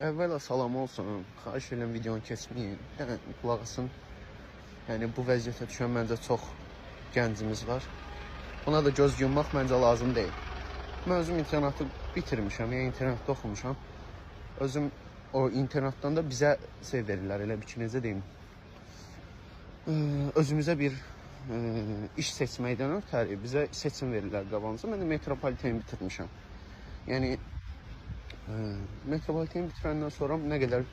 Əvvəla salam olsun. Xahiş edirəm videonu keçməyin. Yəni qulaq asın. Yəni bu vəziyyətə düşən məncə çox gəncimiz var. Buna da göz yummaq məncə lazım deyil. Mən özüm internatı bitirmişəm, yəni internatda oxumuşam. Özüm o internatdan da bizə şey verirlər, elə bir ki, necə deyim. Özümüzə bir iş seçməkdən ötəri bizə seçim verirlər qabağımıza. Mən də metropoliteni bitirmişəm. Yəni metropoliteni bitirəndən sonra nə qədər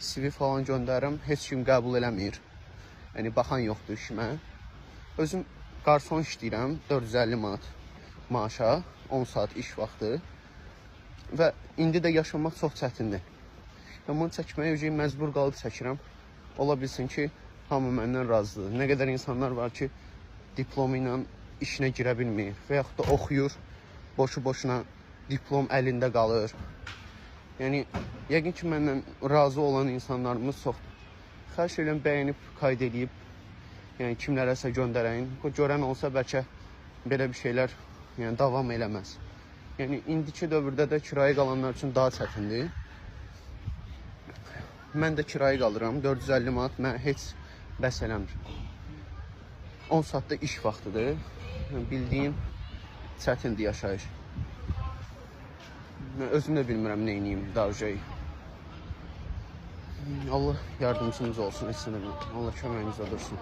CV falan göndərirəm, heç kim qəbul eləmir. Yəni baxan yoxdur işimə. Özüm qarson işləyirəm, 450 manat maaşa, 10 saat iş vaxtı. Və indi də yaşamaq çox çətindir. Yəni bunu çəkməyə məcbur qalıb çəkirəm. Ola bilsin ki, hamı məndən razıdır. Nə qədər insanlar var ki, diplomu ilə işinə girə bilmir və yaxud da oxuyur, boşu-boşuna diplom əlində qalır. Yəni, yəqin ki, məndən razı olan insanlarımız çoxdur. Xahiş edirəm, bəyənib, qayd edib, yəni kimlərəsə göndərəyin. Görən olsa bəlkə belə bir şeylər davam eləməz. Yəni, indiki dövrdə də kirayə qalanlar üçün daha çətindir. Mən də kirayə qalıram, 450 manat mənə heç bəs eləmir. 10 saatda iş vaxtıdır. Bildiyim çətindir yaşayış. Özüm də bilmirəm nə edeyim daha şey. Allah yardımcınız olsun, heç nə deməm. Allah köməyinizə dursun.